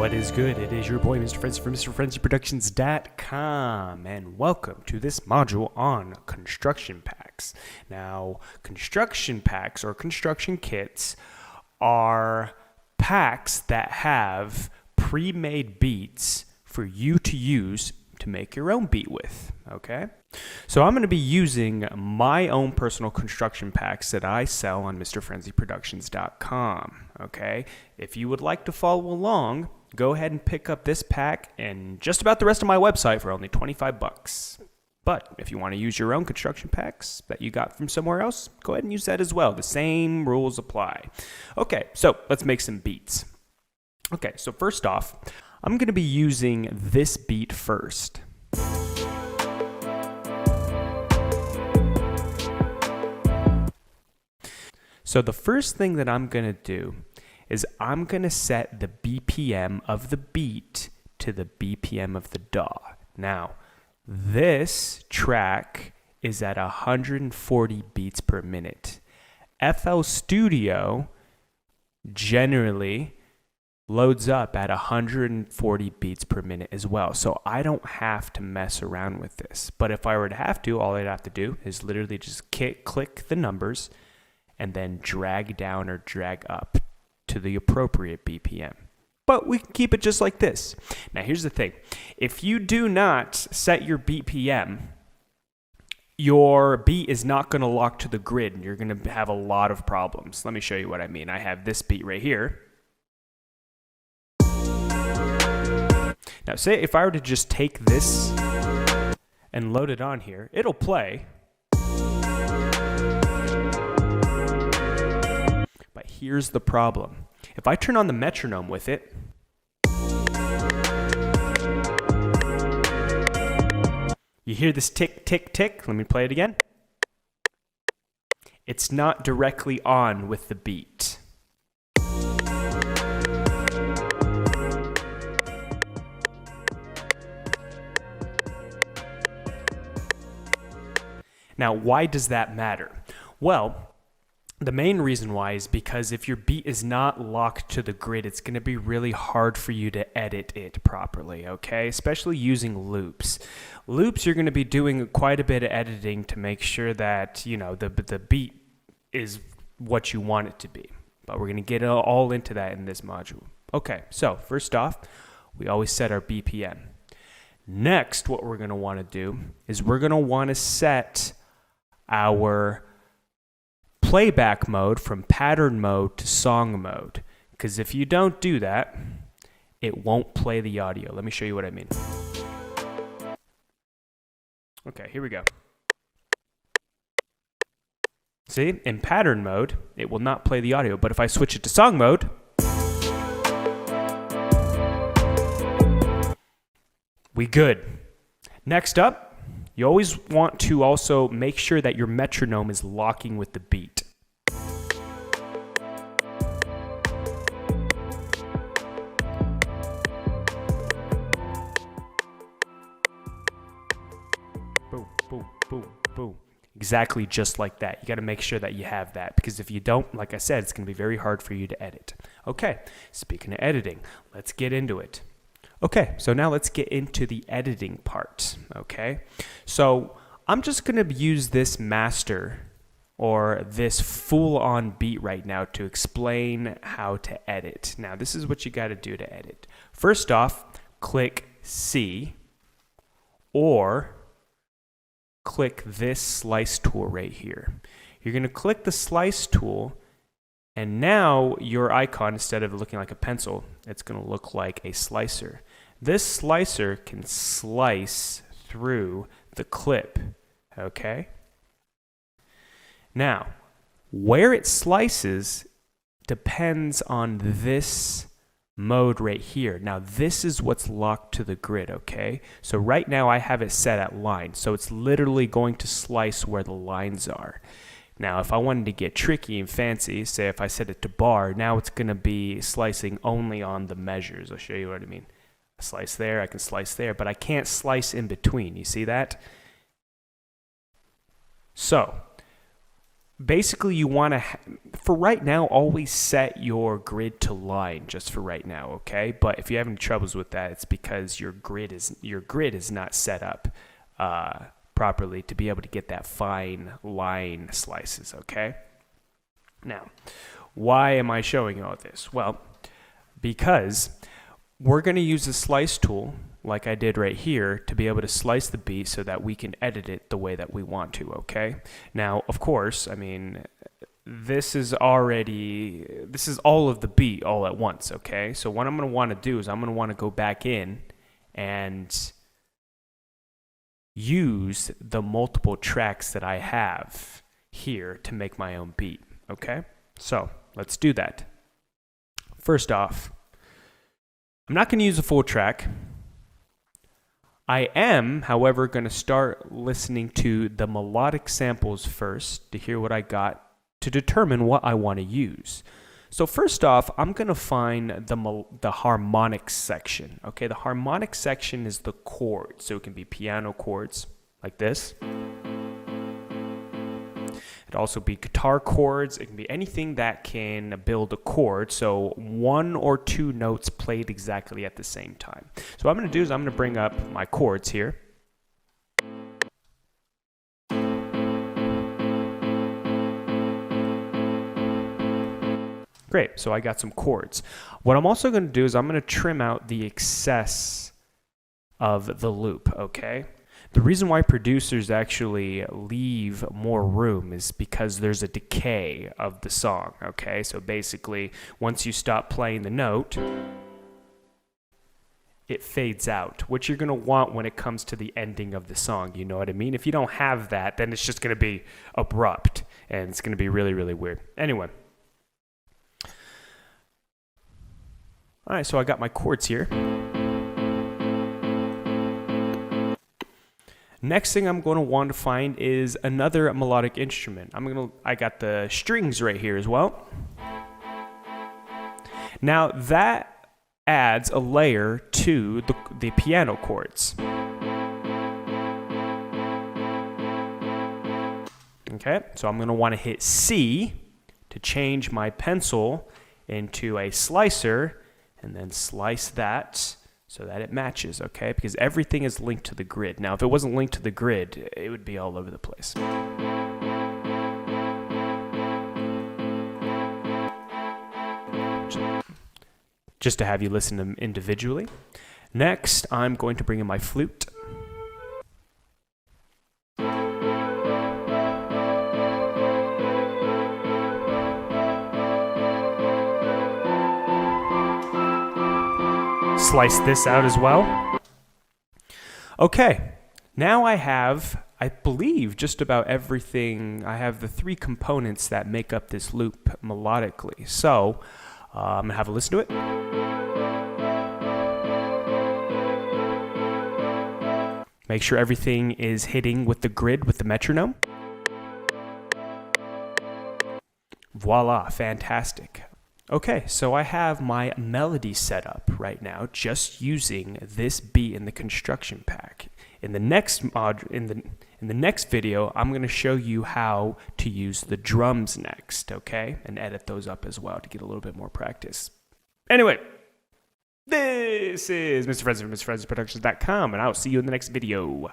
What is good? It is your boy, Mr. Frenzy from MrFrenzyProductions.com, and welcome to this module on construction packs. Now, construction packs or construction kits are packs that have pre-made beats for you to use to make your own beat with, okay? So I'm going to be using my own personal construction packs that I sell on MrFrenzyProductions.com, okay? If you would like to follow along, go ahead and pick up this pack and just about the rest of my website for only 25 bucks. But if you want to use your own construction packs that you got from somewhere else, go ahead and use that as well. The same rules apply. Okay, so let's make some beats. Okay, so first off, I'm going to be using this beat first. So the first thing that I'm going to do is I'm going to set the BPM of the beat to the BPM of the DAW. Now, this track is at 140 beats per minute. FL Studio generally loads up at 140 beats per minute as well. So I don't have to mess around with this. But if I were to have to, all I'd have to do is literally just click the numbers and then drag down or drag up to the appropriate BPM. But we can keep it just like this. Now here's the thing. If you do not set your BPM, your beat is not going to lock to the grid and you're going to have a lot of problems. Let me show you what I mean. I have this beat right here. Now say if I were to just take this and load it on here, it'll play. But here's the problem. If I turn on the metronome with it, you hear this tick, tick, tick. Let me play it again. It's not directly on with the beat. Now, why does that matter? Well, the main reason why is because if your beat is not locked to the grid, it's going to be really hard for you to edit it properly, okay? Especially using loops. Loops, you're going to be doing quite a bit of editing to make sure that, you know, the beat is what you want it to be. But we're going to get all into that in this module. Okay, so first off, we always set our BPM. Next, what we're going to want to do is we're going to want to set our playback mode from pattern mode to song mode, because if you don't do that, it won't play the audio. Let me show you what I mean. Okay, here we go. See, in pattern mode, it will not play the audio, but if I switch it to song mode, we good. Next up, you always want to also make sure that your metronome is locking with the beat. Boom, boom, boom, boom. Exactly just like that. You got to make sure that you have that, because if you don't, like I said, it's going to be very hard for you to edit. Okay, speaking of editing, let's get into it. Okay, so now let's get into the editing part, okay? So I'm just going to use this master or this full-on beat right now to explain how to edit. Now, this is what you got to do to edit. First off, click C or click this slice tool right here. You're going to click the slice tool, and now your icon, instead of looking like a pencil, it's going to look like a slicer. This slicer can slice through the clip, okay? Now, where it slices depends on this mode right here. Now, this is what's locked to the grid, okay? So right now I have it set at line, so it's literally going to slice where the lines are. Now, if I wanted to get tricky and fancy, say if I set it to bar, now it's going to be slicing only on the measures. I'll show you what I mean. Slice there, I can slice there, but I can't slice in between. You see that? So basically you want to, for right now, always set your grid to line just for right now, okay? But if you have any troubles with that, it's because your grid is not set up properly to be able to get that fine line slices, okay? Now, why am I showing you all this? Well, because we're going to use the slice tool like I did right here to be able to slice the beat so that we can edit it the way that we want to, okay? Now, of course, I mean, this is all of the beat all at once, okay? So what I'm going to want to do is I'm going to want to go back in and use the multiple tracks that I have here to make my own beat, okay? So let's do that. First off, I'm not going to use a full track. I am, however, going to start listening to the melodic samples first to hear what I got to determine what I want to use. So first off, I'm going to find the harmonics section. Okay, the harmonics section is the chords. So it can be piano chords like this. It also be guitar chords. It can be anything that can build a chord. So 1 or 2 notes played exactly at the same time. So what I'm going to do is I'm going to bring up my chords here. Great, so I got some chords. What I'm also going to do is I'm going to trim out the excess of the loop, okay? The reason why producers actually leave more room is because there's a decay of the song, okay? So basically, once you stop playing the note, it fades out, which you're going to want when it comes to the ending of the song, you know what I mean? If you don't have that, then it's just going to be abrupt, and it's going to be really, really weird. Anyway. All right, so I got my chords here. Next thing I'm going to want to find is another melodic instrument. I got the strings right here as well. Now that adds a layer to the piano chords. Okay, so I'm going to want to hit C to change my pencil into a slicer and then slice that so that it matches, okay? Because everything is linked to the grid. Now, if it wasn't linked to the grid, it would be all over the place. Just to have you listen to them individually. Next, I'm going to bring in my flute. Slice this out as well. Okay, now I believe, just about everything. I have the 3 components that make up this loop melodically. So I'm gonna have a listen to it. Make sure everything is hitting with the grid with the metronome. Voila, fantastic. Okay, so I have my melody set up right now, just using this beat in the construction pack. In the next video, I'm going to show you how to use the drums next, okay, and edit those up as well to get a little bit more practice. Anyway, this is Mr. Frenzy from MrFrenzyProductions.com, and I'll see you in the next video.